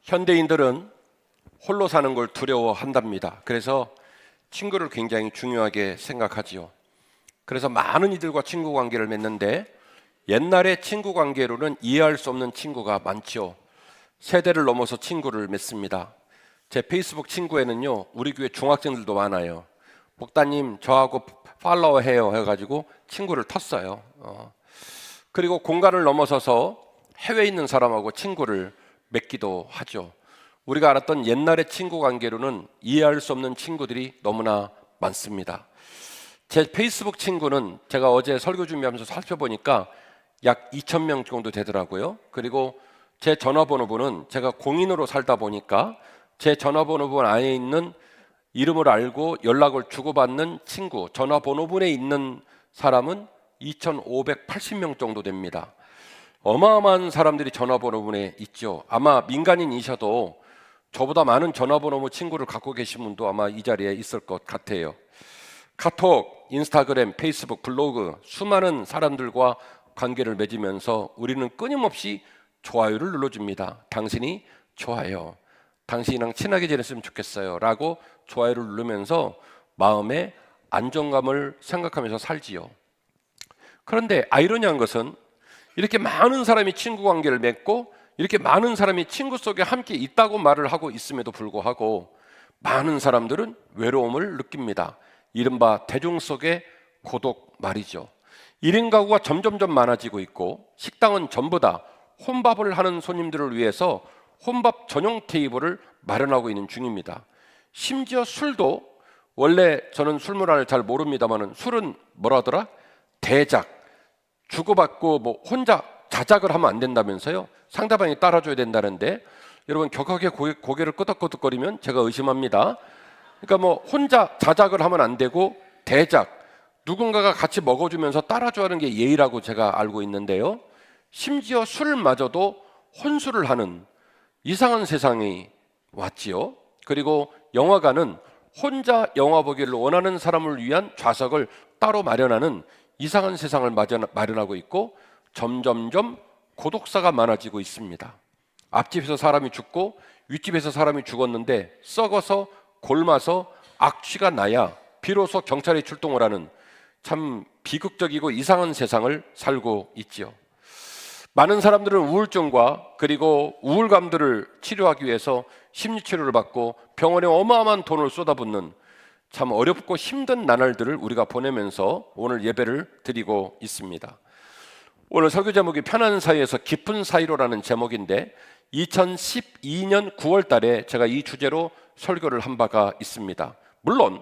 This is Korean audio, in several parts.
현대인들은 홀로 사는 걸 두려워한답니다. 그래서 친구를 굉장히 중요하게 생각하지요. 그래서 많은 이들과 친구 관계를 맺는데 옛날의 친구 관계로는 이해할 수 없는 친구가 많지요. 세대를 넘어서 친구를 맺습니다. 제 페이스북 친구에는요, 우리 교회 중학생들도 많아요. 목사님 저하고 팔로워 해요 해가지고 친구를 텄어요. 그리고 공간을 넘어서서 해외에 있는 사람하고 친구를 맺기도 하죠. 우리가 알았던 옛날의 친구 관계로는 이해할 수 없는 친구들이 너무나 많습니다. 제 페이스북 친구는 제가 어제 설교 준비하면서 살펴보니까 약 2,000명 정도 되더라고요. 그리고 제 전화번호부는 제가 공인으로 살다 보니까 제 전화번호부 안에 있는 이름을 알고 연락을 주고받는 친구, 전화번호분에 있는 사람은 2,580명 정도 됩니다. 어마어마한 사람들이 전화번호분에 있죠. 아마 민간인이셔도 저보다 많은 전화번호 친구를 갖고 계신 분도 아마 이 자리에 있을 것 같아요. 카톡, 인스타그램, 페이스북, 블로그 수많은 사람들과 관계를 맺으면서 우리는 끊임없이 좋아요를 눌러줍니다. 당신이 좋아요. 당신이랑 친하게 지냈으면 좋겠어요 라고 좋아요를 누르면서 마음의 안정감을 생각하면서 살지요. 그런데 아이러니한 것은 이렇게 많은 사람이 친구 관계를 맺고 이렇게 많은 사람이 친구 속에 함께 있다고 말을 하고 있음에도 불구하고 많은 사람들은 외로움을 느낍니다. 이른바 대중 속의 고독 말이죠. 1인 가구가 점점점 많아지고 있고 식당은 전부 다 혼밥을 하는 손님들을 위해서 혼밥 전용 테이블을 마련하고 있는 중입니다. 심지어 술도 원래 저는 술 문화를 잘 모릅니다만 술은 뭐라더라? 대작, 주고받고 뭐 혼자 자작을 하면 안 된다면서요? 상대방이 따라줘야 된다는데 여러분 격하게 고개를 끄덕끄덕거리면 제가 의심합니다. 그러니까 뭐 혼자 자작을 하면 안 되고 대작, 누군가가 같이 먹어주면서 따라줘야 하는 게 예의라고 제가 알고 있는데요. 심지어 술마저도 혼술을 하는 이상한 세상이 왔지요. 그리고 영화관은 혼자 영화 보기를 원하는 사람을 위한 좌석을 따로 마련하는 이상한 세상을 마련하고 있고 점점점 고독사가 많아지고 있습니다. 앞집에서 사람이 죽고 윗집에서 사람이 죽었는데 썩어서 골마서 악취가 나야 비로소 경찰이 출동을 하는 참 비극적이고 이상한 세상을 살고 있지요. 많은 사람들은 우울증과 그리고 우울감들을 치료하기 위해서 심리치료를 받고 병원에 어마어마한 돈을 쏟아붓는 참 어렵고 힘든 나날들을 우리가 보내면서 오늘 예배를 드리고 있습니다. 오늘 설교 제목이 편한 사이에서 깊은 사이로라는 제목인데 2012년 9월 달에 제가 이 주제로 설교를 한 바가 있습니다. 물론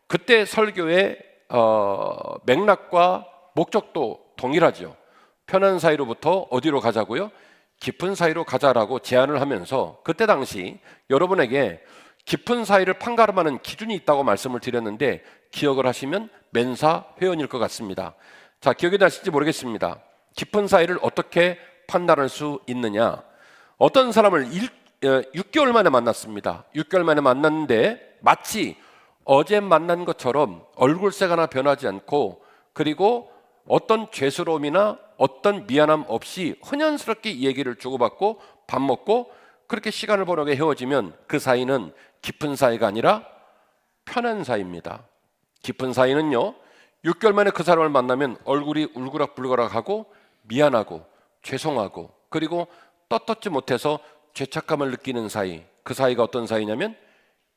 그때 설교의 맥락과 목적도 동일하죠. 편한 사이로부터 어디로 가자고요? 깊은 사이로 가자라고 제안을 하면서 그때 당시 여러분에게 깊은 사이를 판가름하는 기준이 있다고 말씀을 드렸는데 기억을 하시면 멘사 회원일 것 같습니다. 자, 기억이 나실지 모르겠습니다. 깊은 사이를 어떻게 판단할 수 있느냐? 어떤 사람을 6개월 만에 만났습니다. 6개월 만에 만났는데 마치 어제 만난 것처럼 얼굴색 하나 변하지 않고 그리고 어떤 죄스러움이나 어떤 미안함 없이 흔연스럽게 얘기를 주고받고 밥 먹고 그렇게 시간을 보내게 헤어지면 그 사이는 깊은 사이가 아니라 편한 사이입니다. 깊은 사이는요 6개월 만에 그 사람을 만나면 얼굴이 울그락불그락하고 미안하고 죄송하고 그리고 떳떳지 못해서 죄책감을 느끼는 사이, 그 사이가 어떤 사이냐면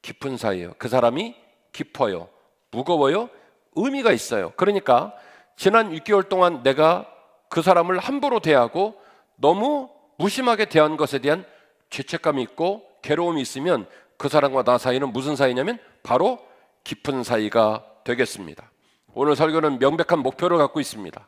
깊은 사이예요. 그 사람이 깊어요, 무거워요, 의미가 있어요. 그러니까 지난 6개월 동안 내가 그 사람을 함부로 대하고 너무 무심하게 대한 것에 대한 죄책감이 있고 괴로움이 있으면 그 사람과 나 사이는 무슨 사이냐면 바로 깊은 사이가 되겠습니다. 오늘 설교는 명백한 목표를 갖고 있습니다.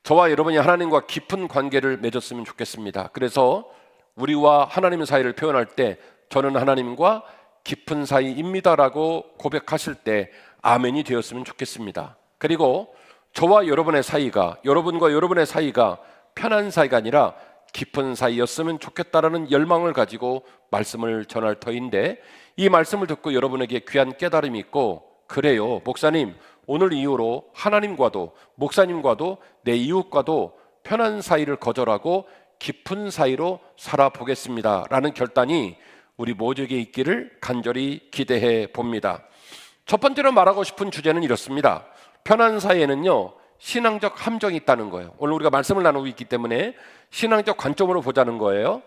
저와 여러분이 하나님과 깊은 관계를 맺었으면 좋겠습니다. 그래서 우리와 하나님 사이를 표현할 때 저는 하나님과 깊은 사이입니다라고 고백하실 때 아멘이 되었으면 좋겠습니다. 그리고 저와 여러분의 사이가, 여러분과 여러분의 사이가 편한 사이가 아니라 깊은 사이였으면 좋겠다라는 열망을 가지고 말씀을 전할 터인데 이 말씀을 듣고 여러분에게 귀한 깨달음이 있고 그래요, 목사님 오늘 이후로 하나님과도 목사님과도 내 이웃과도 편한 사이를 거절하고 깊은 사이로 살아보겠습니다 라는 결단이 우리 모두에게 있기를 간절히 기대해 봅니다. 첫 번째로 말하고 싶은 주제는 이렇습니다. 편한 사이에는요, 신앙적 함정이 있다는 거예요. 오늘 우리가 말씀을 나누고 있기 때문에 신앙적 관점으로 보자는 거예요.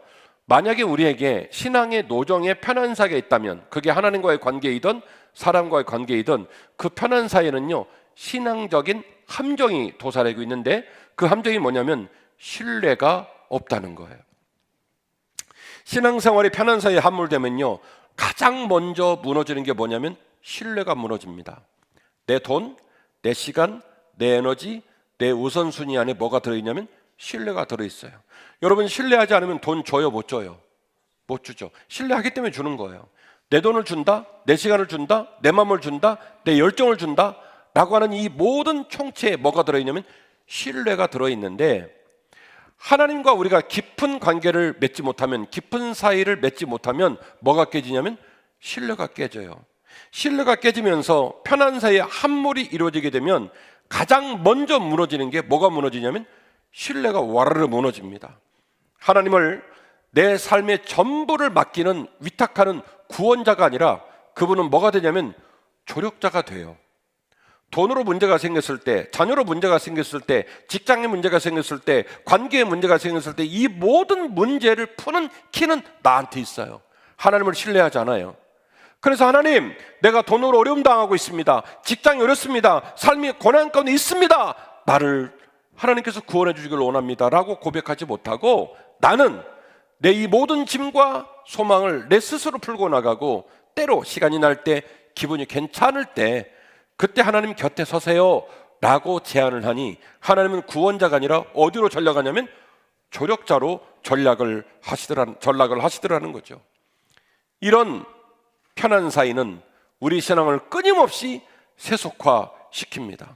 만약에 우리에게 신앙의 노정에 편한 사이가 있다면, 그게 하나님과의 관계이든 사람과의 관계이든, 그 편한 사이에는요 신앙적인 함정이 도사리고 있는데, 그 함정이 뭐냐면 신뢰가 없다는 거예요. 신앙생활이 편한 사이에 함몰되면요, 가장 먼저 무너지는 게 뭐냐면 신뢰가 무너집니다. 내 돈, 내 시간, 내 에너지, 내 우선순위 안에 뭐가 들어있냐면 신뢰가 들어있어요. 여러분, 신뢰하지 않으면 돈 줘요, 못 줘요? 못 주죠. 신뢰하기 때문에 주는 거예요. 내 돈을 준다, 내 시간을 준다, 내 마음을 준다, 내 열정을 준다 라고 하는 이 모든 총체에 뭐가 들어있냐면 신뢰가 들어있는데, 하나님과 우리가 깊은 관계를 맺지 못하면, 깊은 사이를 맺지 못하면 뭐가 깨지냐면 신뢰가 깨져요. 신뢰가 깨지면서 편한 사이에 함몰이 이루어지게 되면 가장 먼저 무너지는 게 뭐가 무너지냐면 신뢰가 와르르 무너집니다. 하나님을 내 삶의 전부를 맡기는, 위탁하는 구원자가 아니라 그분은 뭐가 되냐면 조력자가 돼요. 돈으로 문제가 생겼을 때, 자녀로 문제가 생겼을 때, 직장에 문제가 생겼을 때, 관계에 문제가 생겼을 때, 이 모든 문제를 푸는 키는 나한테 있어요. 하나님을 신뢰하지 않아요. 그래서 하나님, 내가 돈으로 어려움 당하고 있습니다. 직장이 어렵습니다. 삶이 고난 가운데 있습니다. 나를 하나님께서 구원해 주시길 원합니다 라고 고백하지 못하고, 나는 내 이 모든 짐과 소망을 내 스스로 풀고 나가고, 때로 시간이 날 때, 기분이 괜찮을 때 그때 하나님 곁에 서세요 라고 제안을 하니, 하나님은 구원자가 아니라 어디로 전락하냐면 조력자로 전락을 하시더라는 거죠. 이런 편한 사이는 우리 신앙을 끊임없이 세속화시킵니다.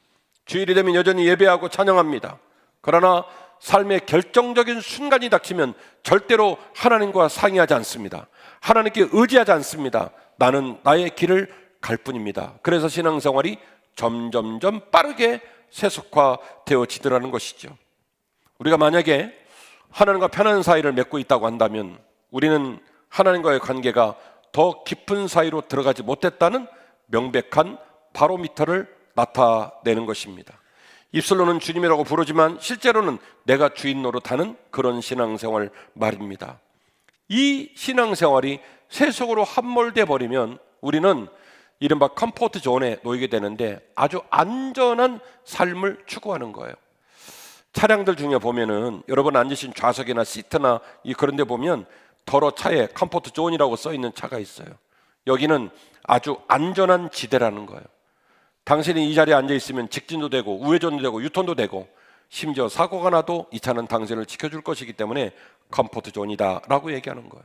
주일이 되면 여전히 예배하고 찬양합니다. 그러나 삶의 결정적인 순간이 닥치면 절대로 하나님과 상의하지 않습니다. 하나님께 의지하지 않습니다. 나는 나의 길을 갈 뿐입니다. 그래서 신앙생활이 점점점 빠르게 세속화되어지더라는 것이죠. 우리가 만약에 하나님과 편한 사이를 맺고 있다고 한다면 우리는 하나님과의 관계가 더 깊은 사이로 들어가지 못했다는 명백한 바로미터를 나타내는 것입니다. 입술로는 주님이라고 부르지만 실제로는 내가 주인 노릇하는 그런 신앙생활 말입니다. 이 신앙생활이 세속으로 함몰돼 버리면 우리는 이른바 컴포트 존에 놓이게 되는데, 아주 안전한 삶을 추구하는 거예요. 차량들 중에 보면은 여러분 앉으신 좌석이나 시트나 그런 데 보면 도로 차에 컴포트 존이라고 써 있는 차가 있어요. 여기는 아주 안전한 지대라는 거예요. 당신이 이 자리에 앉아 있으면 직진도 되고 우회전도 되고 유턴도 되고, 심지어 사고가 나도 이 차는 당신을 지켜줄 것이기 때문에 컴포트 존이다 라고 얘기하는 거예요.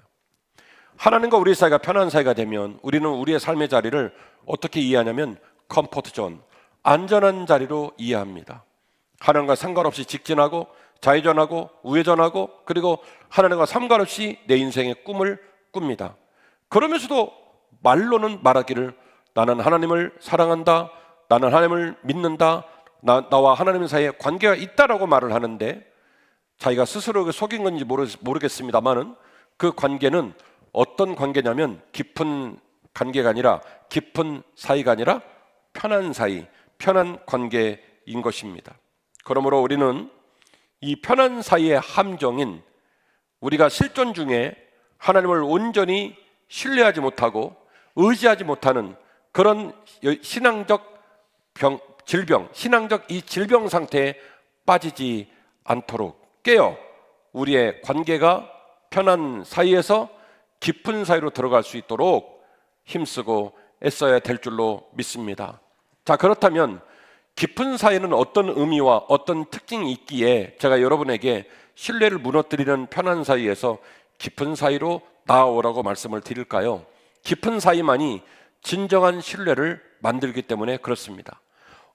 하나님과 우리 사이가 편한 사이가 되면 우리는 우리의 삶의 자리를 어떻게 이해하냐면 컴포트 존, 안전한 자리로 이해합니다. 하나님과 상관없이 직진하고 좌회전하고 우회전하고, 그리고 하나님과 상관없이 내 인생의 꿈을 꿉니다. 그러면서도 말로는 말하기를 나는 하나님을 사랑한다, 나는 하나님을 믿는다, 나와 하나님 사이에 관계가 있다라고 말을 하는데, 자기가 스스로 속인 건지 모르겠습니다만은 그 관계는 어떤 관계냐면 깊은 관계가 아니라, 깊은 사이가 아니라 편한 사이, 편한 관계인 것입니다. 그러므로 우리는 이 편한 사이의 함정인, 우리가 실존 중에 하나님을 온전히 신뢰하지 못하고 의지하지 못하는 그런 신앙적 질병, 신앙적 이 질병 상태에 빠지지 않도록 깨어 우리의 관계가 편한 사이에서 깊은 사이로 들어갈 수 있도록 힘쓰고 애써야 될 줄로 믿습니다. 자, 그렇다면 깊은 사이는 어떤 의미와 어떤 특징이 있기에 제가 여러분에게 신뢰를 무너뜨리는 편한 사이에서 깊은 사이로 나아오라고 말씀을 드릴까요? 깊은 사이만이 진정한 신뢰를 만들기 때문에 그렇습니다.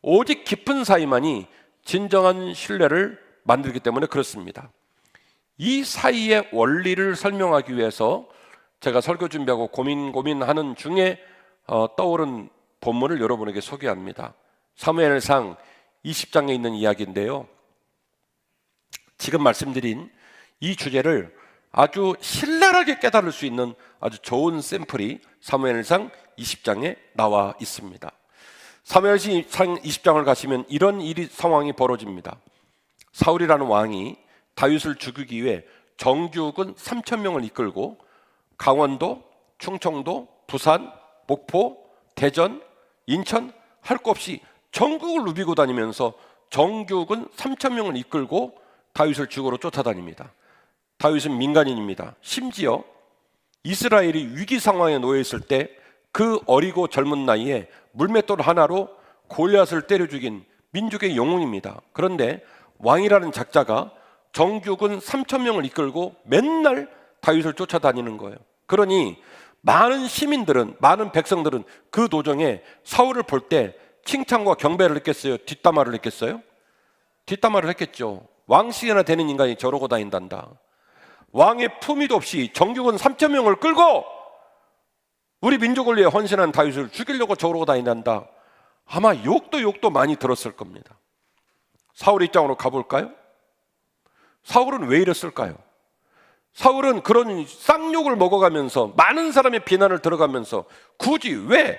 오직 깊은 사이만이 진정한 신뢰를 만들기 때문에 그렇습니다. 이 사이의 원리를 설명하기 위해서 제가 설교 준비하고 고민하는 중에 떠오른 본문을 여러분에게 소개합니다. 사무엘상 20장에 있는 이야기인데요, 지금 말씀드린 이 주제를 아주 신랄하게 깨달을 수 있는 아주 좋은 샘플이 사무엘상 20장에 나와 있습니다. 사무엘상 20장을 가시면 이런 상황이 벌어집니다. 사울이라는 왕이 다윗을 죽이기 위해 정규군 3,000명을 이끌고 강원도, 충청도, 부산, 목포, 대전, 인천 할 것 없이 전국을 누비고 다니면서 정규군 3,000명을 이끌고 다윗을 죽으러 쫓아다닙니다. 다윗은 민간인입니다. 심지어 이스라엘이 위기 상황에 놓여 있을 때 그 어리고 젊은 나이에 물맷돌 하나로 골리앗을 때려 죽인 민족의 영웅입니다. 그런데 왕이라는 작자가 정규군 3,000명을 이끌고 맨날 다윗을 쫓아다니는 거예요. 그러니 많은 시민들은, 많은 백성들은 그 도정에 사울을 볼 때 칭찬과 경배를 했겠어요? 뒷담화를 했겠어요? 뒷담화를 했겠죠. 왕씩이나 되는 인간이 저러고 다닌단다. 왕의 품위도 없이 정규군 3,000명을 끌고 우리 민족을 위해 헌신한 다윗을 죽이려고 저러고 다닌단다. 아마 욕도 많이 들었을 겁니다. 사울 입장으로 가볼까요? 사울은 왜 이랬을까요? 사울은 그런 쌍욕을 먹어가면서 많은 사람의 비난을 들어가면서 굳이 왜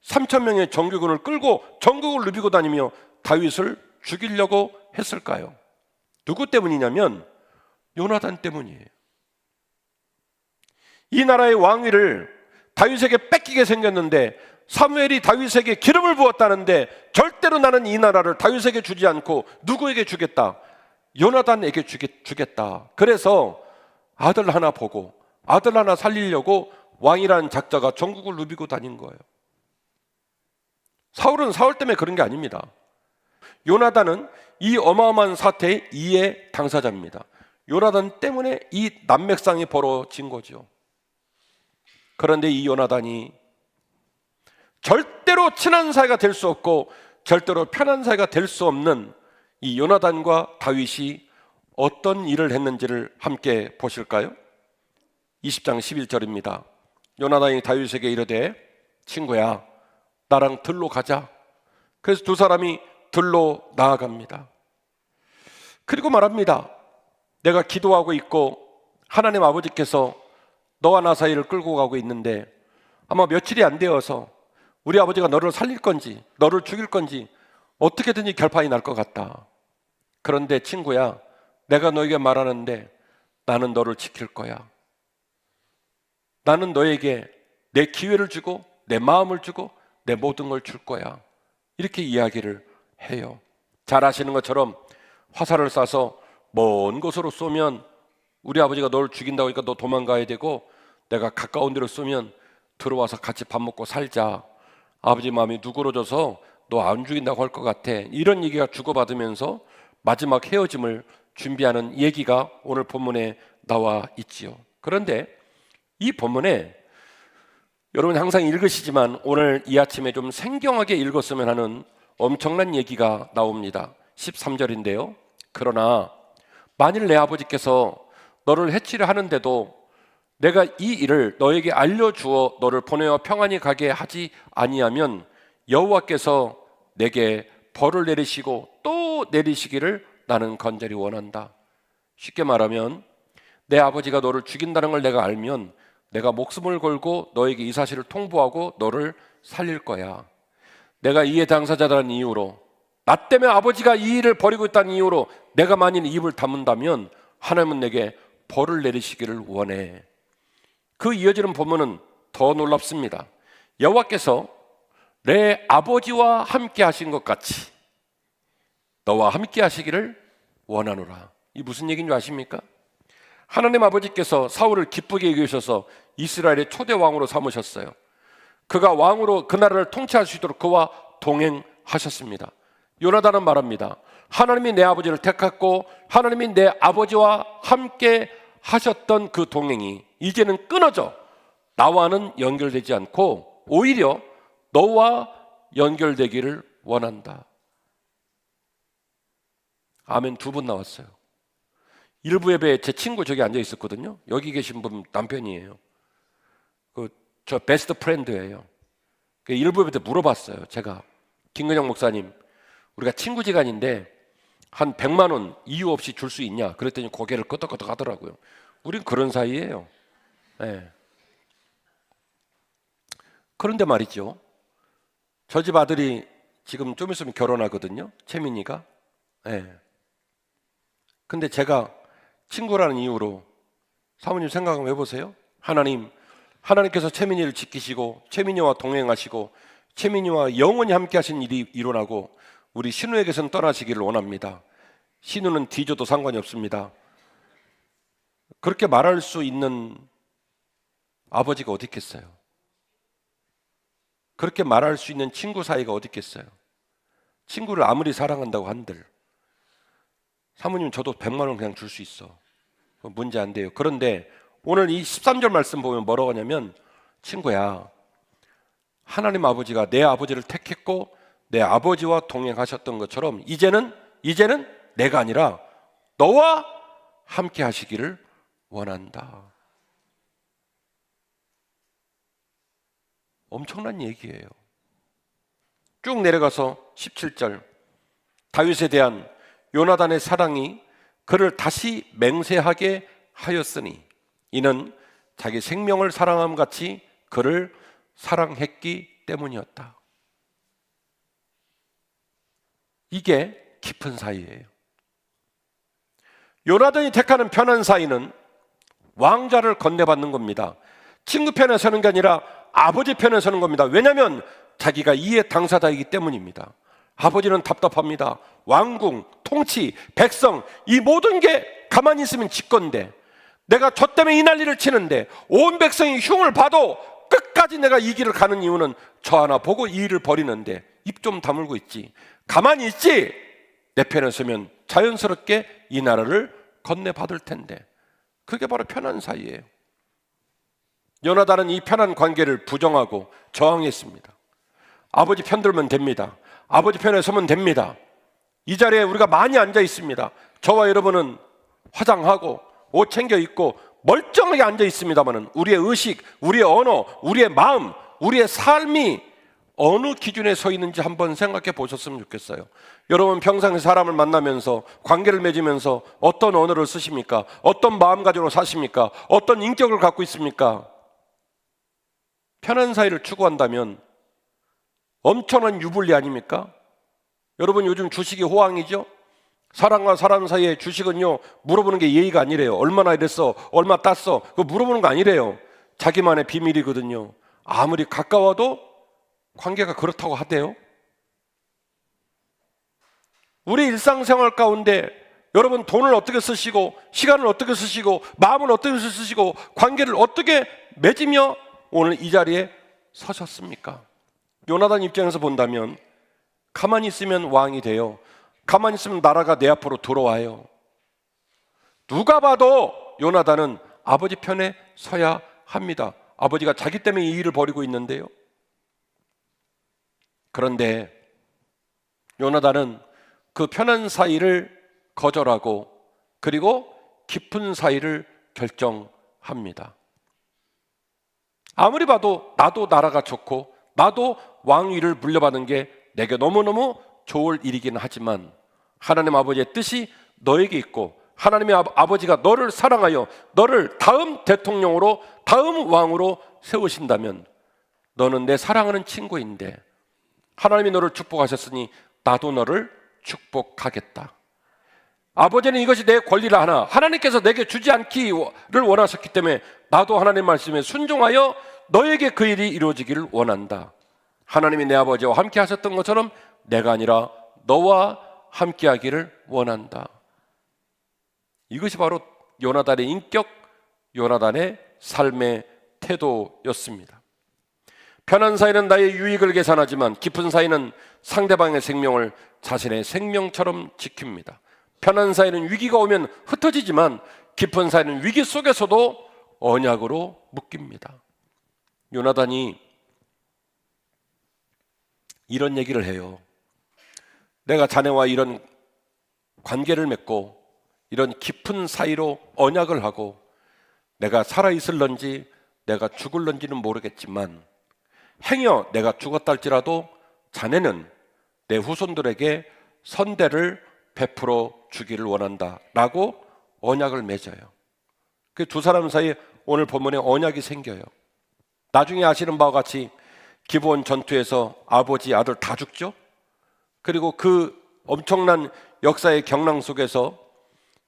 3,000명의 정규군을 끌고 전국을 누비고 다니며 다윗을 죽이려고 했을까요? 누구 때문이냐면 요나단 때문이에요. 이 나라의 왕위를 다윗에게 뺏기게 생겼는데 사무엘이 다윗에게 기름을 부었다는데 절대로 나는 이 나라를 다윗에게 주지 않고 누구에게 주겠다? 요나단에게 주겠다. 그래서 아들 하나 보고 아들 하나 살리려고 왕이라는 작자가 전국을 누비고 다닌 거예요. 사울은 사울 때문에 그런 게 아닙니다. 요나단은 이 어마어마한 사태의 이해 당사자입니다. 요나단 때문에 이 난맥상이 벌어진 거죠. 그런데 이 요나단이 절대로 친한 사이가 될 수 없고 절대로 편한 사이가 될 수 없는 이 요나단과 다윗이 어떤 일을 했는지를 함께 보실까요? 20장 11절입니다. 요나단이 다윗에게 이르되 친구야 나랑 들로 가자. 그래서 두 사람이 들로 나아갑니다. 그리고 말합니다. 내가 기도하고 있고 하나님 아버지께서 너와 나 사이를 끌고 가고 있는데 아마 며칠이 안 되어서 우리 아버지가 너를 살릴 건지 너를 죽일 건지 어떻게든지 결판이 날 것 같다. 그런데 친구야 내가 너에게 말하는데 나는 너를 지킬 거야. 나는 너에게 내 기회를 주고 내 마음을 주고 내 모든 걸 줄 거야. 이렇게 이야기를 해요. 잘 아시는 것처럼 화살을 쏴서 먼 곳으로 쏘면 우리 아버지가 너를 죽인다고 하니까 너 도망가야 되고 내가 가까운 데로 쏘면 들어와서 같이 밥 먹고 살자. 아버지 마음이 누그러져서 너 안 죽인다고 할 것 같아. 이런 얘기가 주고받으면서 마지막 헤어짐을 준비하는 얘기가 오늘 본문에 나와 있지요. 그런데 이 본문에 여러분 항상 읽으시지만 오늘 이 아침에 좀 생경하게 읽었으면 하는 엄청난 얘기가 나옵니다. 13절인데요. 그러나 만일 내 아버지께서 너를 해치려 하는데도 내가 이 일을 너에게 알려주어 너를 보내어 평안히 가게 하지 아니하면 여호와께서 내게 벌을 내리시고 또 내리시기를 나는 간절히 원한다. 쉽게 말하면 내 아버지가 너를 죽인다는 걸 내가 알면 내가 목숨을 걸고 너에게 이 사실을 통보하고 너를 살릴 거야. 내가 이해 당사자라는 이유로 나 때문에 아버지가 이 일을 벌이고 있다는 이유로 내가 만일 입을 다문다면 하나님은 내게 벌을 내리시기를 원해. 그 이어지는 본문은 더 놀랍습니다. 여호와께서 내 아버지와 함께 하신 것 같이 너와 함께 하시기를 원하노라. 이 무슨 얘기인 줄 아십니까? 하나님 아버지께서 사울을 기쁘게 여기셔서 이스라엘의 초대 왕으로 삼으셨어요. 그가 왕으로 그 나라를 통치할 수 있도록 그와 동행하셨습니다. 요나단은 말합니다. 하나님이 내 아버지를 택했고 하나님이 내 아버지와 함께 하셨던 그 동행이 이제는 끊어져 나와는 연결되지 않고 오히려 너와 연결되기를 원한다. 아멘. 두 분 나왔어요. 일부 예배에 제 친구 저기 앉아 있었거든요. 여기 계신 분 남편이에요. 저 베스트 프렌드예요. 일부 예배 때 물어봤어요. 제가 김근영 목사님 우리가 친구지간인데 한 100만 원 이유 없이 줄 수 있냐? 그랬더니 고개를 끄덕끄덕 하더라고요. 우린 그런 사이예요. 네. 그런데 말이죠. 저 집 아들이 지금 좀 있으면 결혼하거든요. 채민이가. 네. 근데 제가 친구라는 이유로 사모님 생각 한번 해보세요. 하나님께서 채민이를 지키시고 채민이와 동행하시고 채민이와 영원히 함께 하신 일이 일어나고 우리 신우에게서는 떠나시기를 원합니다. 신우는 뒤져도 상관이 없습니다. 그렇게 말할 수 있는 아버지가 어디 있겠어요? 그렇게 말할 수 있는 친구 사이가 어디 있겠어요? 친구를 아무리 사랑한다고 한들 사모님 저도 100만 원 그냥 줄 수 있어. 문제 안 돼요. 그런데 오늘 이 13절 말씀 보면 뭐라고 하냐면 친구야, 하나님 아버지가 내 아버지를 택했고 내 아버지와 동행하셨던 것처럼 이제는 내가 아니라 너와 함께 하시기를 원한다. 엄청난 얘기예요. 쭉 내려가서 17절 다윗에 대한 요나단의 사랑이 그를 다시 맹세하게 하였으니 이는 자기 생명을 사랑함 같이 그를 사랑했기 때문이었다. 이게 깊은 사이예요. 요나단이 택하는 편한 사이는 왕좌를 건네받는 겁니다. 친구 편에 서는 게 아니라 아버지 편에 서는 겁니다. 왜냐하면 자기가 이해 당사자이기 때문입니다. 아버지는 답답합니다. 왕궁, 통치, 백성 이 모든 게 가만히 있으면 지 건데 내가 저 때문에 이 난리를 치는데 온 백성이 흉을 봐도 끝까지 내가 이 길을 가는 이유는 저 하나 보고 이 일을 벌이는데 입 좀 다물고 있지. 가만히 있지. 내 편에 서면 자연스럽게 이 나라를 건네받을 텐데 그게 바로 편한 사이예요. 요나단은 이 편한 관계를 부정하고 저항했습니다. 아버지 편들면 됩니다. 아버지 편에 서면 됩니다. 이 자리에 우리가 많이 앉아 있습니다. 저와 여러분은 화장하고 옷 챙겨 입고 멀쩡하게 앉아 있습니다만 우리의 의식, 우리의 언어, 우리의 마음, 우리의 삶이 어느 기준에 서 있는지 한번 생각해 보셨으면 좋겠어요. 여러분 평상시 사람을 만나면서 관계를 맺으면서 어떤 언어를 쓰십니까? 어떤 마음가짐으로 사십니까? 어떤 인격을 갖고 있습니까? 편한 사이를 추구한다면 엄청난 유불리 아닙니까? 여러분 요즘 주식이 호황이죠? 사람과 사람 사이의 주식은요 물어보는 게 예의가 아니래요. 얼마나 이랬어? 얼마 땄어? 그거 물어보는 거 아니래요. 자기만의 비밀이거든요. 아무리 가까워도 관계가 그렇다고 하대요. 우리 일상생활 가운데 여러분 돈을 어떻게 쓰시고 시간을 어떻게 쓰시고 마음을 어떻게 쓰시고 관계를 어떻게 맺으며 오늘 이 자리에 서셨습니까? 요나단 입장에서 본다면 가만히 있으면 왕이 돼요. 가만히 있으면 나라가 내 앞으로 들어와요. 누가 봐도 요나단은 아버지 편에 서야 합니다. 아버지가 자기 때문에 이 일을 벌이고 있는데요. 그런데 요나단은 그 편한 사이를 거절하고 그리고 깊은 사이를 결정합니다. 아무리 봐도 나도 나라가 좋고 나도 왕위를 물려받는 게 내게 너무너무 좋을 일이긴 하지만 하나님 아버지의 뜻이 너에게 있고 하나님의 아버지가 너를 사랑하여 너를 다음 대통령으로 다음 왕으로 세우신다면 너는 내 사랑하는 친구인데 하나님이 너를 축복하셨으니 나도 너를 축복하겠다. 아버지는 이것이 내 권리라 하나 하나님께서 내게 주지 않기를 원하셨기 때문에 나도 하나님 말씀에 순종하여 너에게 그 일이 이루어지기를 원한다. 하나님이 내 아버지와 함께 하셨던 것처럼 내가 아니라 너와 함께 하기를 원한다. 이것이 바로 요나단의 인격, 요나단의 삶의 태도였습니다. 편한 사이는 나의 유익을 계산하지만 깊은 사이는 상대방의 생명을 자신의 생명처럼 지킵니다. 편한 사이는 위기가 오면 흩어지지만 깊은 사이는 위기 속에서도 언약으로 묶입니다. 요나단이 이런 얘기를 해요. 내가 자네와 이런 관계를 맺고 이런 깊은 사이로 언약을 하고 내가 살아있을런지 내가 죽을런지는 모르겠지만 행여 내가 죽었다 할지라도 자네는 내 후손들에게 선대를 베풀어 주기를 원한다라고 언약을 맺어요. 그 두 사람 사이에 오늘 본문에 언약이 생겨요. 나중에 아시는 바와 같이 기브온 전투에서 아버지, 아들 다 죽죠. 그리고 그 엄청난 역사의 경랑 속에서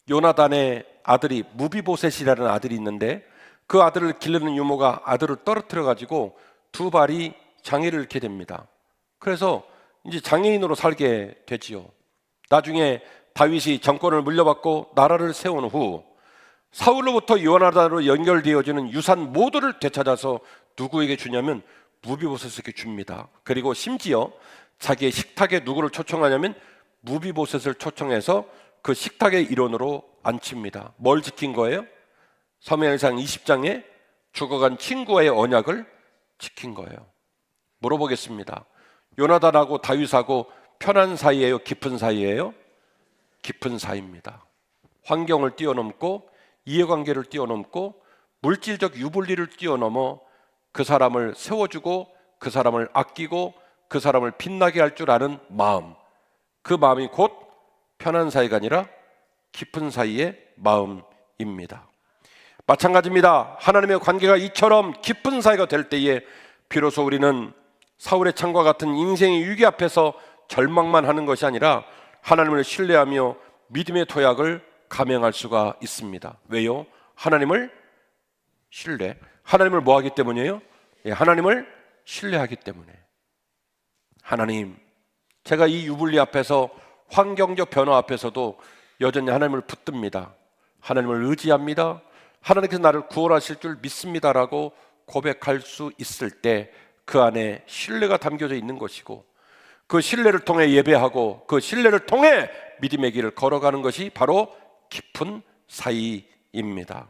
요나단의 아들이 무비보셋이라는 아들이 있는데 그 아들을 기르는 유모가 아들을 떨어뜨려 가지고 두 발이 장애를 잃게 됩니다. 그래서 이제 장애인으로 살게 되지요. 나중에 다윗이 정권을 물려받고 나라를 세운 후 사울로부터 요나단으로 연결되어지는 유산 모두를 되찾아서 누구에게 주냐면 무비보셋에게 줍니다. 그리고 심지어 자기의 식탁에 누구를 초청하냐면 무비보셋을 초청해서 그 식탁의 일원으로 앉힙니다. 뭘 지킨 거예요? 사무엘상 20장에 죽어간 친구와의 언약을 지킨 거예요. 물어보겠습니다. 요나단하고 다윗하고 편한 사이예요? 깊은 사이예요? 깊은 사이입니다. 환경을 뛰어넘고 이해관계를 뛰어넘고 물질적 유불리를 뛰어넘어 그 사람을 세워주고 그 사람을 아끼고 그 사람을 빛나게 할 줄 아는 마음, 그 마음이 곧 편한 사이가 아니라 깊은 사이의 마음입니다. 마찬가지입니다. 하나님의 관계가 이처럼 깊은 사이가 될 때에 비로소 우리는 사울의 창과 같은 인생의 위기 앞에서 절망만 하는 것이 아니라 하나님을 신뢰하며 믿음의 도약을 감행할 수가 있습니다. 왜요? 하나님을 신뢰. 하나님을 뭐 하기 때문이에요? 하나님을 신뢰하기 때문에. 하나님, 제가 이 유불리 앞에서 환경적 변화 앞에서도 여전히 하나님을 붙듭니다. 하나님을 의지합니다. 하나님께서 나를 구원하실 줄 믿습니다라고 고백할 수 있을 때 그 안에 신뢰가 담겨져 있는 것이고 그 신뢰를 통해 예배하고 그 신뢰를 통해 믿음의 길을 걸어가는 것이 바로 깊은 사이입니다.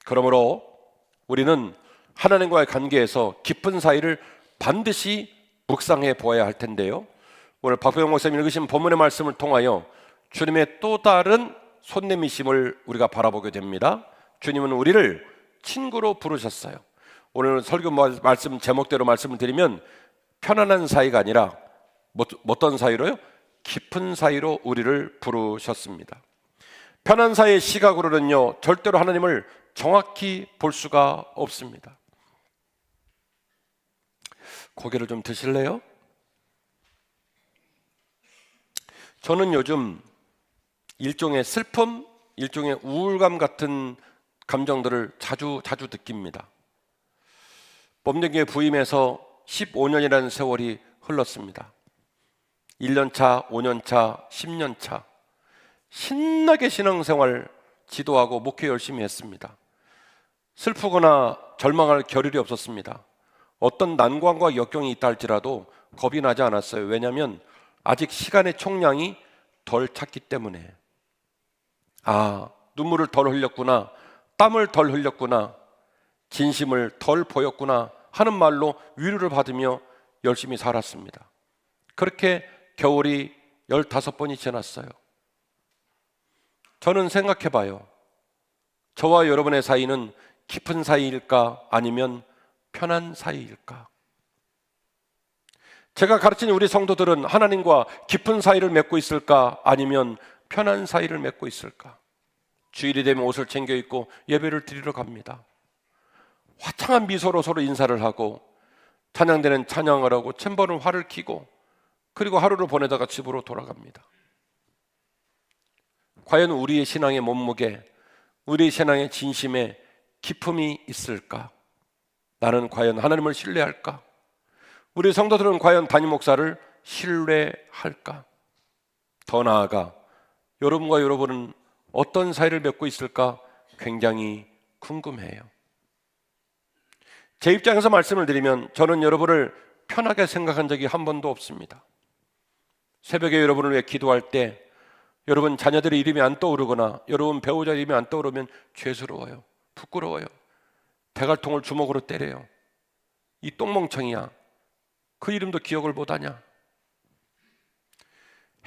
그러므로 우리는 하나님과의 관계에서 깊은 사이를 반드시 묵상해 보아야 할 텐데요. 오늘 박병영 목사님이 읽으신 본문의 말씀을 통하여 주님의 또 다른 손내미심을 우리가 바라보게 됩니다. 주님은 우리를 친구로 부르셨어요. 오늘 설교 말씀 제목대로 말씀을 드리면 편안한 사이가 아니라 어떤 사이로요? 깊은 사이로 우리를 부르셨습니다. 편한 사이의 시각으로는요 절대로 하나님을 정확히 볼 수가 없습니다. 고개를 좀 드실래요? 저는 요즘 일종의 슬픔, 일종의 우울감 같은 감정들을 자주 느낍니다. 범죄교회 부임해서 15년이라는 세월이 흘렀습니다. 1년 차, 5년 차, 10년 차 신나게 신앙생활 지도하고 목회 열심히 했습니다. 슬프거나 절망할 겨를이 없었습니다. 어떤 난관과 역경이 있다 할지라도 겁이 나지 않았어요. 왜냐하면 아직 시간의 총량이 덜 찼기 때문에. 눈물을 덜 흘렸구나, 땀을 덜 흘렸구나, 진심을 덜 보였구나 하는 말로 위로를 받으며 열심히 살았습니다. 그렇게 겨울이 15번이 지났어요. 저는 생각해봐요. 저와 여러분의 사이는 깊은 사이일까 아니면 편한 사이일까? 제가 가르친 우리 성도들은 하나님과 깊은 사이를 맺고 있을까 아니면 편한 사이를 맺고 있을까? 주일이 되면 옷을 챙겨 입고 예배를 드리러 갑니다. 화창한 미소로 서로 인사를 하고 찬양대는 찬양을 하고 챔버는 활을 켜고 그리고 하루를 보내다가 집으로 돌아갑니다. 과연 우리의 신앙의 몸무게, 우리의 신앙의 진심에 기품이 있을까? 나는 과연 하나님을 신뢰할까? 우리 성도들은 과연 담임 목사를 신뢰할까? 더 나아가 여러분과 여러분은 어떤 사이를 맺고 있을까 굉장히 궁금해요. 제 입장에서 말씀을 드리면 저는 여러분을 편하게 생각한 적이 한 번도 없습니다. 새벽에 여러분을 위해 기도할 때 여러분 자녀들의 이름이 안 떠오르거나 여러분 배우자 이름이 안 떠오르면 죄스러워요. 부끄러워요. 대갈통을 주먹으로 때려요. 이 똥멍청이야. 그 이름도 기억을 못하냐.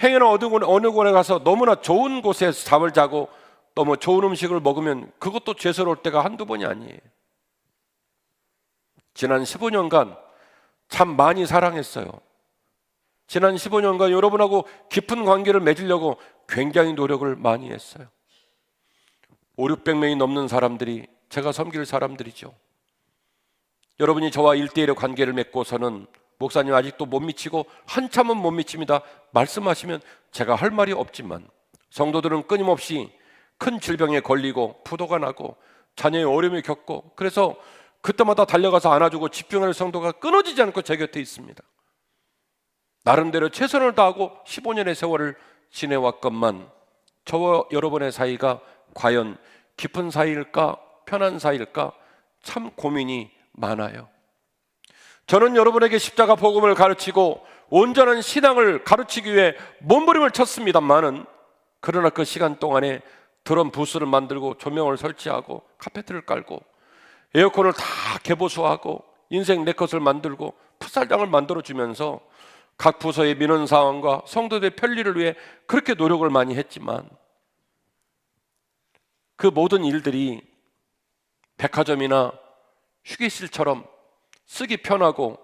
행여나 어느 곳에 가서 너무나 좋은 곳에서 잠을 자고 너무 좋은 음식을 먹으면 그것도 죄스러울 때가 한두 번이 아니에요. 지난 15년간 참 많이 사랑했어요. 지난 15년간 여러분하고 깊은 관계를 맺으려고 굉장히 노력을 많이 했어요. 500~600명이 넘는 사람들이 제가 섬길 사람들이죠. 여러분이 저와 1대1의 관계를 맺고서는 목사님 아직도 못 미치고 한참은 못 미칩니다 말씀하시면 제가 할 말이 없지만, 성도들은 끊임없이 큰 질병에 걸리고 부도가 나고 자녀의 어려움을 겪고, 그래서 그때마다 달려가서 안아주고 집중하는 성도가 끊어지지 않고 제 곁에 있습니다. 나름대로 최선을 다하고 15년의 세월을 지내왔건만 저와 여러분의 사이가 과연 깊은 사이일까, 편한 사이일까, 참 고민이 많아요. 저는 여러분에게 십자가 복음을 가르치고 온전한 신앙을 가르치기 위해 몸부림을 쳤습니다만은, 그러나 그 시간 동안에 드럼 부스를 만들고 조명을 설치하고 카페트를 깔고 에어컨을 다 개보수하고 인생 네컷을 만들고 풋살장을 만들어주면서 각 부서의 민원 사항과 성도들의 편리를 위해 그렇게 노력을 많이 했지만, 그 모든 일들이 백화점이나 휴게실처럼 쓰기 편하고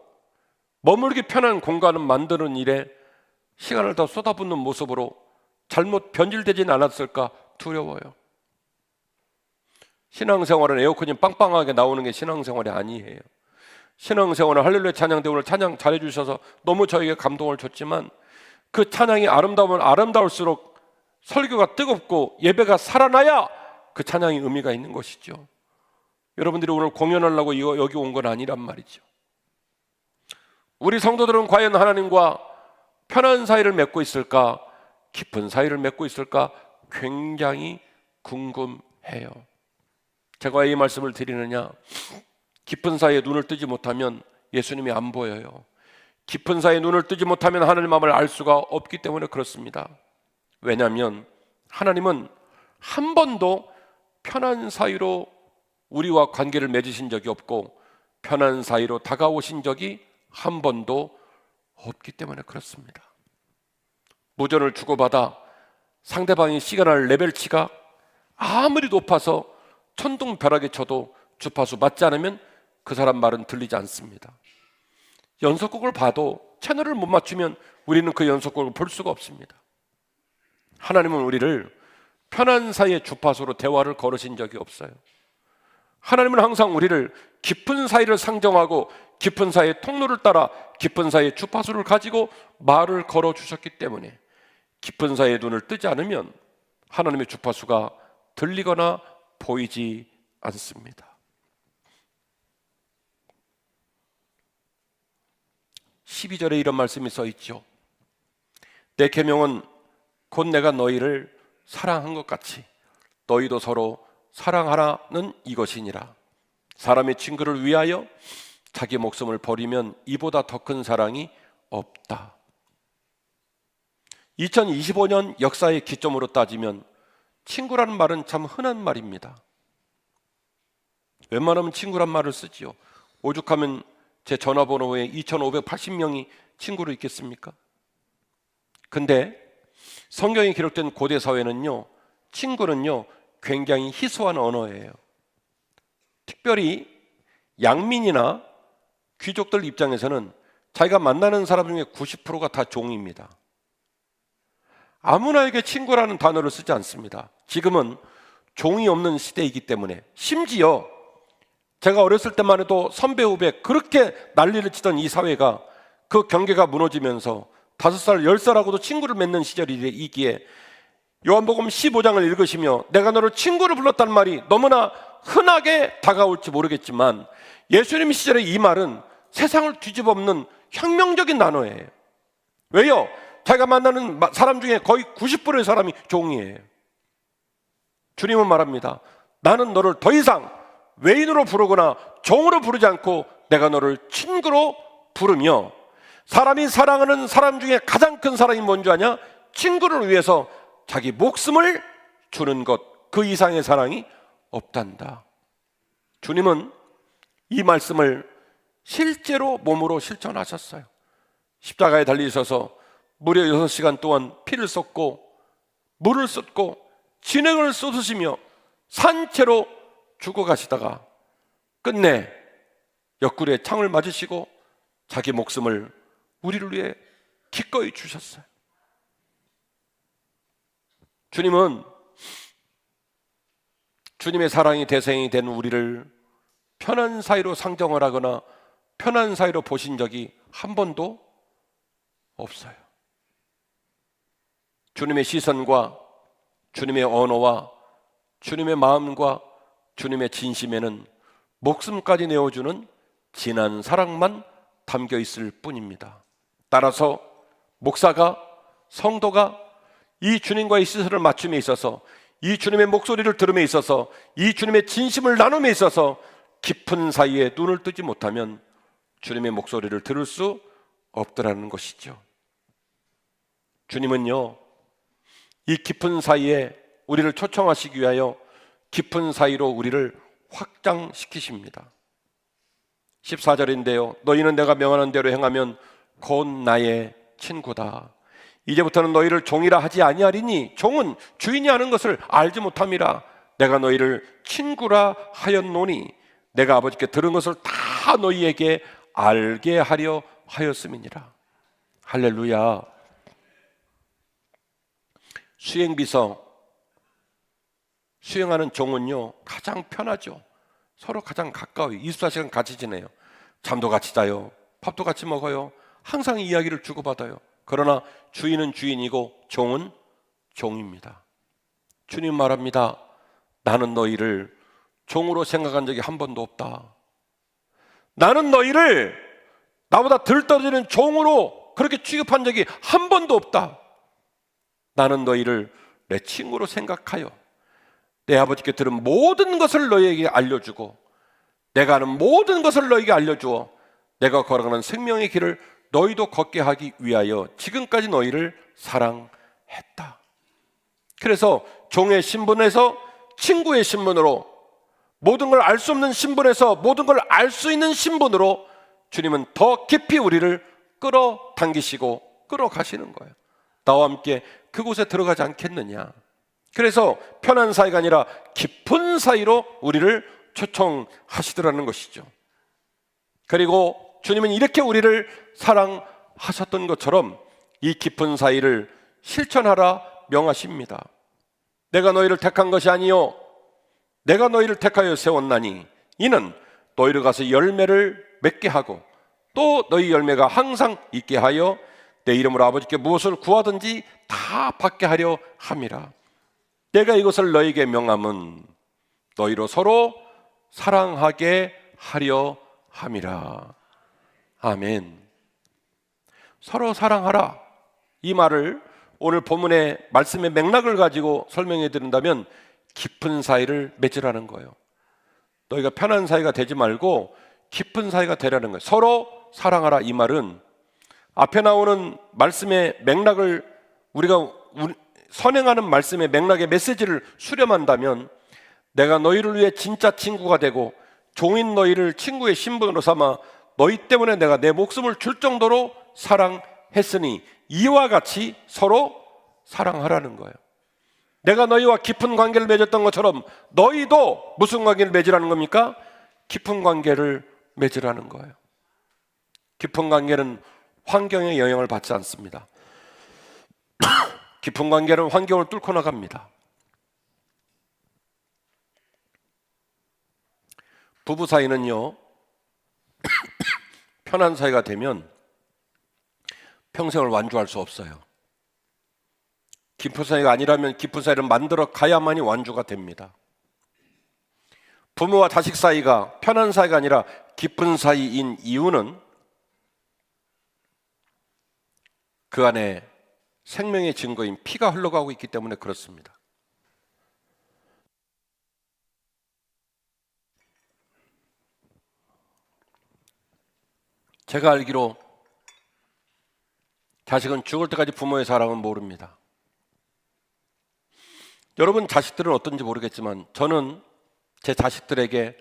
머물기 편한 공간을 만드는 일에 시간을 더 쏟아붓는 모습으로 잘못 변질되진 않았을까 두려워요. 신앙생활은 에어컨이 빵빵하게 나오는 게 신앙생활이 아니에요. 신앙생활은 할렐루야 찬양대 오늘 찬양 잘해주셔서 너무 저에게 감동을 줬지만, 그 찬양이 아름다우면 아름다울수록 설교가 뜨겁고 예배가 살아나야 그 찬양이 의미가 있는 것이죠. 여러분들이 오늘 공연하려고 여기 온 건 아니란 말이죠. 우리 성도들은 과연 하나님과 편한 사이를 맺고 있을까, 깊은 사이를 맺고 있을까 굉장히 궁금해요. 제가 왜 이 말씀을 드리느냐, 깊은 사이에 눈을 뜨지 못하면 예수님이 안 보여요. 깊은 사이에 눈을 뜨지 못하면 하나님 마음을 알 수가 없기 때문에 그렇습니다. 왜냐하면 하나님은 한 번도 편한 사이로 우리와 관계를 맺으신 적이 없고 편한 사이로 다가오신 적이 한 번도 없기 때문에 그렇습니다. 무전을 주고받아 상대방이 시그널 레벨치가 아무리 높아서 천둥벼락에 쳐도 주파수 맞지 않으면 그 사람 말은 들리지 않습니다. 연속극을 봐도 채널을 못 맞추면 우리는 그 연속극을 볼 수가 없습니다. 하나님은 우리를 편한 사이의 주파수로 대화를 걸으신 적이 없어요. 하나님은 항상 우리를 깊은 사이를 상정하고 깊은 사이의 통로를 따라 깊은 사이의 주파수를 가지고 말을 걸어주셨기 때문에 깊은 사이의 눈을 뜨지 않으면 하나님의 주파수가 들리거나 보이지 않습니다. 12절에 이런 말씀이 써 있죠. 내 계명은 곧 내가 너희를 사랑한 것 같이 너희도 서로 사랑하라는 이것이니라. 사람의 친구를 위하여 자기 목숨을 버리면 이보다 더 큰 사랑이 없다. 2025년 역사의 기점으로 따지면 친구라는 말은 참 흔한 말입니다. 웬만하면 친구란 말을 쓰지요. 오죽하면 제 전화번호에 2580명이 친구로 있겠습니까? 근데 성경에 기록된 고대 사회는요, 친구는요 굉장히 희소한 언어예요. 특별히 양민이나 귀족들 입장에서는 자기가 만나는 사람 중에 90%가 다 종입니다. 아무나에게 친구라는 단어를 쓰지 않습니다. 지금은 종이 없는 시대이기 때문에, 심지어 제가 어렸을 때만 해도 선배 후배 그렇게 난리를 치던 이 사회가 그 경계가 무너지면서 5살 10살하고도 친구를 맺는 시절이기에 요한복음 15장을 읽으시며 내가 너를 친구로 불렀다는 말이 너무나 흔하게 다가올지 모르겠지만, 예수님 시절의 이 말은 세상을 뒤집어엎는 혁명적인 단어예요. 왜요? 자기가 만나는 사람 중에 거의 90%의 사람이 종이에요. 주님은 말합니다. 나는 너를 더 이상 외인으로 부르거나 종으로 부르지 않고 내가 너를 친구로 부르며, 사람이 사랑하는 사람 중에 가장 큰 사랑이 뭔지 아냐? 친구를 위해서 자기 목숨을 주는 것, 그 이상의 사랑이 없단다. 주님은 이 말씀을 실제로 몸으로 실천하셨어요. 십자가에 달리셔서 무려 6시간 동안 피를 쏟고 물을 쏟고 진액을 쏟으시며 산채로 죽어가시다가 끝내 옆구리에 창을 맞으시고 자기 목숨을 우리를 위해 기꺼이 주셨어요. 주님은 주님의 사랑이 대상이 된 우리를 편한 사이로 상정을 하거나 편한 사이로 보신 적이 한 번도 없어요. 주님의 시선과 주님의 언어와 주님의 마음과 주님의 진심에는 목숨까지 내어주는 진한 사랑만 담겨 있을 뿐입니다. 따라서 목사가, 성도가 이 주님과의 시선을 맞춤에 있어서, 이 주님의 목소리를 들음에 있어서, 이 주님의 진심을 나눔에 있어서 깊은 사이에 눈을 뜨지 못하면 주님의 목소리를 들을 수 없더라는 것이죠. 주님은요, 이 깊은 사이에 우리를 초청하시기 위하여 깊은 사이로 우리를 확장시키십니다. 14절인데요, 너희는 내가 명하는 대로 행하면 곧 나의 친구다. 이제부터는 너희를 종이라 하지 아니하리니 종은 주인이 하는 것을 알지 못함이라. 내가 너희를 친구라 하였노니 내가 아버지께 들은 것을 다 너희에게 알게 하려 하였음이니라. 할렐루야. 수행비서, 수행하는 종은요 가장 편하죠. 서로 가장 가까워요. 24시간 같이 지내요. 잠도 같이 자요. 밥도 같이 먹어요. 항상 이야기를 주고받아요. 그러나 주인은 주인이고 종은 종입니다. 주님 말합니다. 나는 너희를 종으로 생각한 적이 한 번도 없다. 나는 너희를 나보다 덜 떨어지는 종으로 그렇게 취급한 적이 한 번도 없다. 나는 너희를 내 친구로 생각하여 내 아버지께 들은 모든 것을 너희에게 알려주고 내가 하는 모든 것을 너희에게 알려주어 내가 걸어가는 생명의 길을 너희도 걷게 하기 위하여 지금까지 너희를 사랑했다. 그래서 종의 신분에서 친구의 신분으로, 모든 걸 알 수 없는 신분에서 모든 걸 알 수 있는 신분으로 주님은 더 깊이 우리를 끌어당기시고 끌어가시는 거예요. 나와 함께 그곳에 들어가지 않겠느냐. 그래서 편한 사이가 아니라 깊은 사이로 우리를 초청하시더라는 것이죠. 그리고 주님은 이렇게 우리를 사랑하셨던 것처럼 이 깊은 사이를 실천하라 명하십니다. 내가 너희를 택한 것이 아니요 내가 너희를 택하여 세웠나니 이는 너희를 가서 열매를 맺게 하고 또 너희 열매가 항상 있게 하여 내 이름으로 아버지께 무엇을 구하든지 다 받게 하려 함이라. 내가 이것을 너희에게 명함은 너희로 서로 사랑하게 하려 함이라. 아멘. 서로 사랑하라, 이 말을 오늘 본문의 말씀의 맥락을 가지고 설명해 드린다면 깊은 사이를 맺으라는 거예요. 너희가 편한 사이가 되지 말고 깊은 사이가 되라는 거예요. 서로 사랑하라, 이 말은 앞에 나오는 말씀의 맥락을 우리가 선행하는 말씀의 맥락의 메시지를 수렴한다면 내가 너희를 위해 진짜 친구가 되고 종인 너희를 친구의 신분으로 삼아 너희 때문에 내가 내 목숨을 줄 정도로 사랑했으니 이와 같이 서로 사랑하라는 거예요. 내가 너희와 깊은 관계를 맺었던 것처럼 너희도 무슨 관계를 맺으라는 겁니까? 깊은 관계를 맺으라는 거예요. 깊은 관계는 환경의 영향을 받지 않습니다. 깊은 관계는 환경을 뚫고 나갑니다. 부부 사이는요 편한 사이가 되면 평생을 완주할 수 없어요. 깊은 사이가 아니라면 깊은 사이를 만들어 가야만이 완주가 됩니다. 부모와 자식 사이가 편한 사이가 아니라 깊은 사이인 이유는 그 안에 생명의 증거인 피가 흘러가고 있기 때문에 그렇습니다. 제가 알기로 자식은 죽을 때까지 부모의 사랑은 모릅니다. 여러분 자식들은 어떤지 모르겠지만 저는 제 자식들에게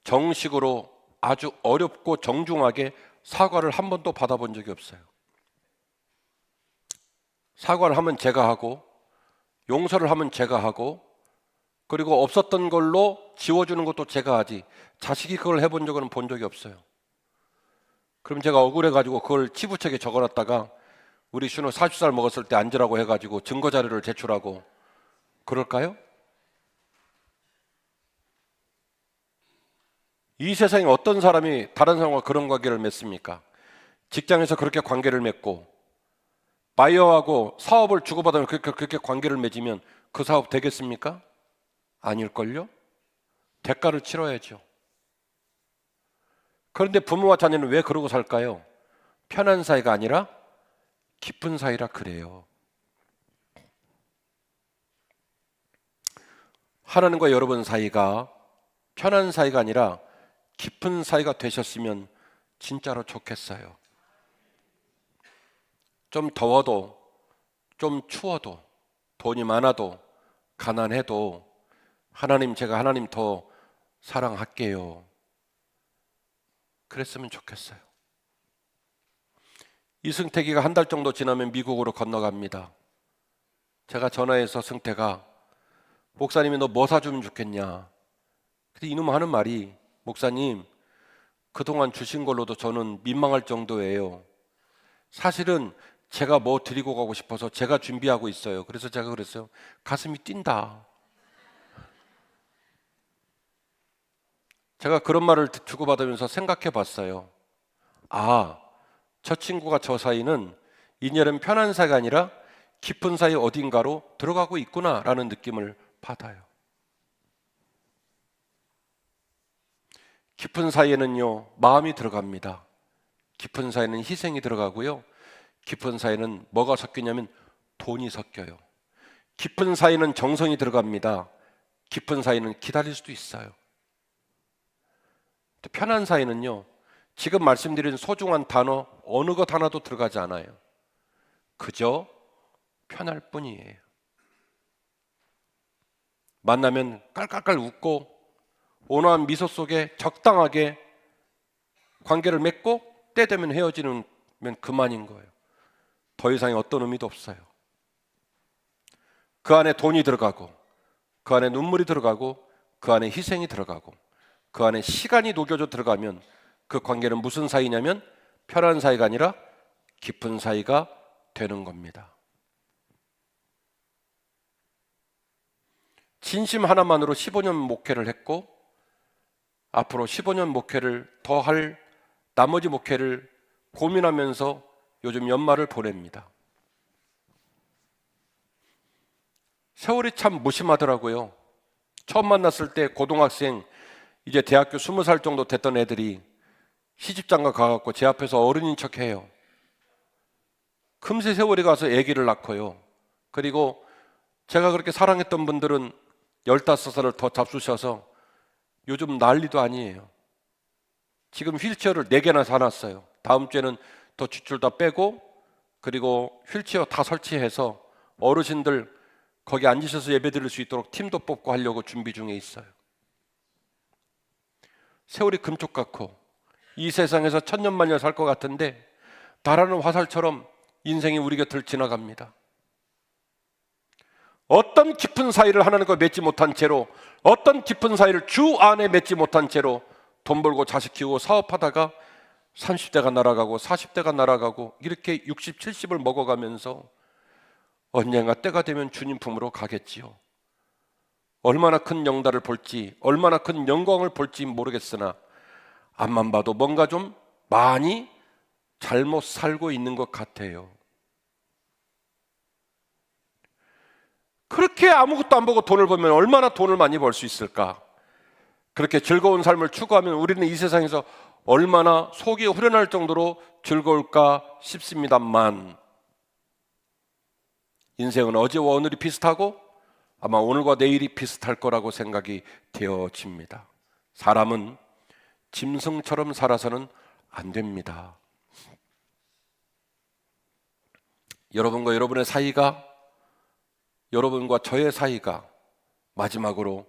정식으로 아주 어렵고 정중하게 사과를 한 번도 받아본 적이 없어요. 사과를 하면 제가 하고 용서를 하면 제가 하고 그리고 없었던 걸로 지워주는 것도 제가 하지 자식이 그걸 해본 적은 본 적이 없어요. 그럼 제가 억울해가지고 그걸 치부책에 적어놨다가 우리 신우 40살 먹었을 때 앉으라고 해가지고 증거 자료를 제출하고 그럴까요? 이 세상에 어떤 사람이 다른 사람과 그런 관계를 맺습니까? 직장에서 그렇게 관계를 맺고 바이어하고 사업을 주고받으면 그렇게 관계를 맺으면 그 사업 되겠습니까? 아닐걸요? 대가를 치러야죠. 그런데 부모와 자녀는 왜 그러고 살까요? 편한 사이가 아니라 깊은 사이라 그래요. 하나님과 여러분 사이가 편한 사이가 아니라 깊은 사이가 되셨으면 진짜로 좋겠어요. 좀 더워도, 좀 추워도, 돈이 많아도, 가난해도 하나님, 제가 하나님 더 사랑할게요. 그랬으면 좋겠어요. 이승택이가 한 달 정도 지나면 미국으로 건너갑니다. 제가 전화해서 승태가 목사님이 너 뭐 사주면 좋겠냐. 근데 이놈 하는 말이 목사님 그동안 주신 걸로도 저는 민망할 정도예요. 사실은 제가 뭐 드리고 가고 싶어서 제가 준비하고 있어요. 그래서 제가 그랬어요. 가슴이 뛴다. 제가 그런 말을 주고받으면서 생각해 봤어요. 아, 저 친구가 저 사이는 인연은 편한 사이가 아니라 깊은 사이 어딘가로 들어가고 있구나라는 느낌을 받아요. 깊은 사이에는요, 마음이 들어갑니다. 깊은 사이에는 희생이 들어가고요. 깊은 사이에는 뭐가 섞이냐면 돈이 섞여요. 깊은 사이에는 정성이 들어갑니다. 깊은 사이에는 기다릴 수도 있어요. 또 편한 사이는요, 지금 말씀드린 소중한 단어 어느 것 하나도 들어가지 않아요. 그저 편할 뿐이에요. 만나면 깔깔깔 웃고 온화한 미소 속에 적당하게 관계를 맺고 때 되면 헤어지면 그만인 거예요. 더 이상의 어떤 의미도 없어요. 그 안에 돈이 들어가고 그 안에 눈물이 들어가고 그 안에 희생이 들어가고 그 안에 시간이 녹여져 들어가면 그 관계는 무슨 사이냐면 편한 사이가 아니라 깊은 사이가 되는 겁니다. 진심 하나만으로 15년 목회를 했고 앞으로 15년 목회를 더 할 나머지 목회를 고민하면서 요즘 연말을 보냅니다. 세월이 참 무심하더라고요. 처음 만났을 때 고등학생 이제 대학교 20살 정도 됐던 애들이 시집장가 가갖고 제 앞에서 어른인 척해요. 금세 세월이 가서 아기를 낳고요. 그리고 제가 그렇게 사랑했던 분들은 15살을 더 잡수셔서 요즘 난리도 아니에요. 지금 휠체어를 4개나 사놨어요. 다음 주에는 더 뒷줄 다 빼고 그리고 휠체어 다 설치해서 어르신들 거기 앉으셔서 예배 드릴 수 있도록 팀도 뽑고 하려고 준비 중에 있어요. 세월이 금쪽 같고 이 세상에서 천년만년 살 것 같은데 달하는 화살처럼 인생이 우리 곁을 지나갑니다. 어떤 깊은 사이를 하나님과 맺지 못한 채로 어떤 깊은 사이를 주 안에 맺지 못한 채로 돈 벌고 자식 키우고 사업하다가 30대가 날아가고 40대가 날아가고 이렇게 60, 70을 먹어가면서 언젠가 때가 되면 주님 품으로 가겠지요. 얼마나 큰 영달을 볼지 얼마나 큰 영광을 볼지 모르겠으나 앞만 봐도 뭔가 좀 많이 잘못 살고 있는 것 같아요. 그렇게 아무것도 안 보고 돈을 벌면 얼마나 돈을 많이 벌 수 있을까? 그렇게 즐거운 삶을 추구하면 우리는 이 세상에서 얼마나 속이 후련할 정도로 즐거울까 싶습니다만 인생은 어제와 오늘이 비슷하고 아마 오늘과 내일이 비슷할 거라고 생각이 되어집니다. 사람은 짐승처럼 살아서는 안 됩니다. 여러분과 여러분의 사이가 여러분과 저의 사이가 마지막으로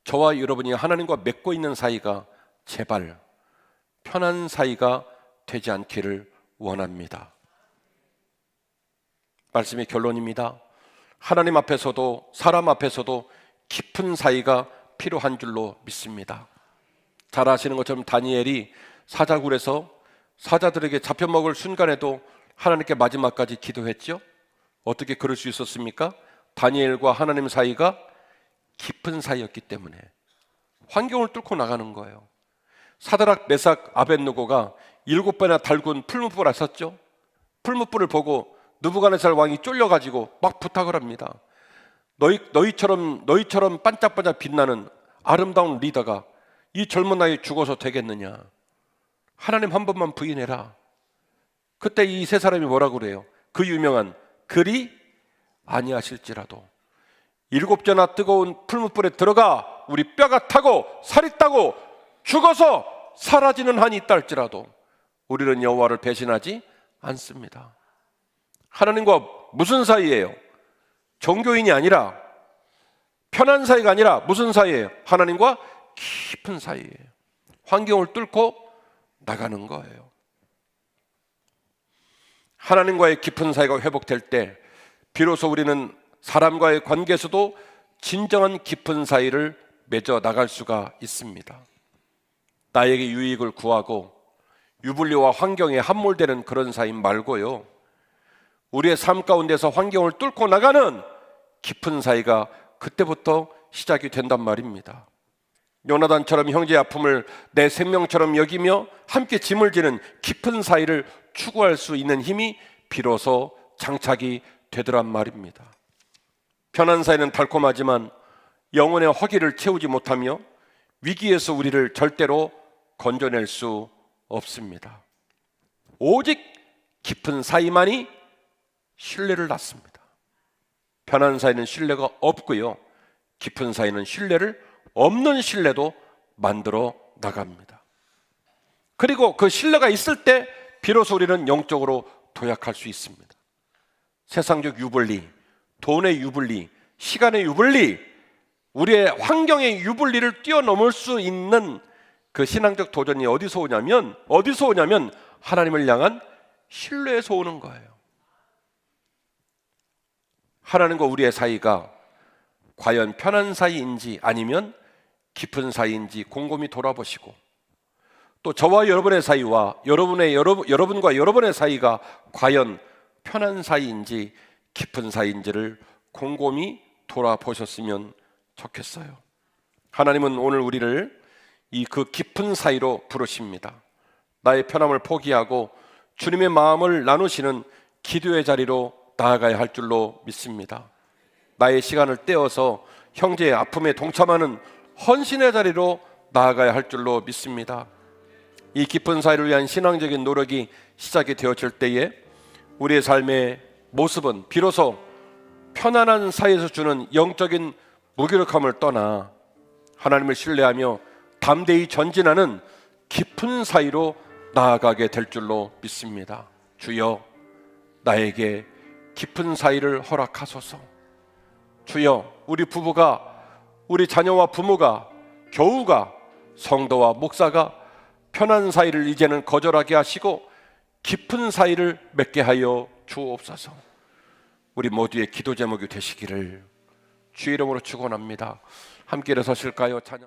저와 여러분이 하나님과 맺고 있는 사이가 제발 편한 사이가 되지 않기를 원합니다. 말씀의 결론입니다. 하나님 앞에서도 사람 앞에서도 깊은 사이가 필요한 줄로 믿습니다. 잘 아시는 것처럼 다니엘이 사자굴에서 사자들에게 잡혀먹을 순간에도 하나님께 마지막까지 기도했죠. 어떻게 그럴 수 있었습니까? 다니엘과 하나님 사이가 깊은 사이였기 때문에 환경을 뚫고 나가는 거예요. 사드락, 메삭, 아벳느고가 7배나 달군 풀무불을 썼죠. 풀무불을 보고 느부갓네살 왕이 쫄려가지고 막 부탁을 합니다. 너희처럼 반짝반짝 빛나는 아름다운 리더가 이 젊은 나이에 죽어서 되겠느냐? 하나님 한 번만 부인해라. 그때 이 세 사람이 뭐라고 그래요? 그 유명한 그리 아니하실지라도 7배나 뜨거운 풀무불에 들어가 우리 뼈가 타고 살이 따고 죽어서 사라지는 한이 있다 할지라도 우리는 여호와를 배신하지 않습니다. 하나님과 무슨 사이예요? 종교인이 아니라, 편한 사이가 아니라 무슨 사이예요? 하나님과 깊은 사이예요. 환경을 뚫고 나가는 거예요. 하나님과의 깊은 사이가 회복될 때 비로소 우리는 사람과의 관계에서도 진정한 깊은 사이를 맺어 나갈 수가 있습니다. 나에게 유익을 구하고 유불리와 환경에 함몰되는 그런 사이 말고요, 우리의 삶 가운데서 환경을 뚫고 나가는 깊은 사이가 그때부터 시작이 된단 말입니다. 요나단처럼 형제의 아픔을 내 생명처럼 여기며 함께 짐을 지는 깊은 사이를 추구할 수 있는 힘이 비로소 장착이 되더란 말입니다. 편한 사이는 달콤하지만 영혼의 허기를 채우지 못하며 위기에서 우리를 절대로 건져낼 수 없습니다. 오직 깊은 사이만이 신뢰를 낳습니다. 편한 사이는 신뢰가 없고요, 깊은 사이는 신뢰를 없는 신뢰도 만들어 나갑니다. 그리고 그 신뢰가 있을 때 비로소 우리는 영적으로 도약할 수 있습니다. 세상적 유불리, 돈의 유불리, 시간의 유불리, 우리의 환경의 유불리를 뛰어넘을 수 있는 그 신앙적 도전이 어디서 오냐면 하나님을 향한 신뢰에서 오는 거예요. 하나님과 우리의 사이가 과연 편한 사이인지 아니면 깊은 사이인지 곰곰이 돌아보시고, 또 저와 여러분의 사이와 여러분과 여러분의 사이가 과연 편한 사이인지 깊은 사이인지를 곰곰이 돌아보셨으면 좋겠어요. 하나님은 오늘 우리를 이 그 깊은 사이로 부르십니다. 나의 편함을 포기하고 주님의 마음을 나누시는 기도의 자리로 나아가야 할 줄로 믿습니다. 나의 시간을 떼어서 형제의 아픔에 동참하는 헌신의 자리로 나아가야 할 줄로 믿습니다. 이 깊은 사이를 위한 신앙적인 노력이 시작이 되어질 때에 우리의 삶의 모습은 비로소 편안한 사이에서 주는 영적인 무기력함을 떠나 하나님을 신뢰하며 담대히 전진하는 깊은 사이로 나아가게 될 줄로 믿습니다. 주여, 나에게 깊은 사이를 허락하소서. 주여, 우리 부부가, 우리 자녀와 부모가, 교우가, 성도와 목사가 편한 사이를 이제는 거절하게 하시고 깊은 사이를 맺게 하여 주옵소서. 우리 모두의 기도 제목이 되시기를 주의 이름으로 축원합니다. 함께 일어서실까요? 찬양.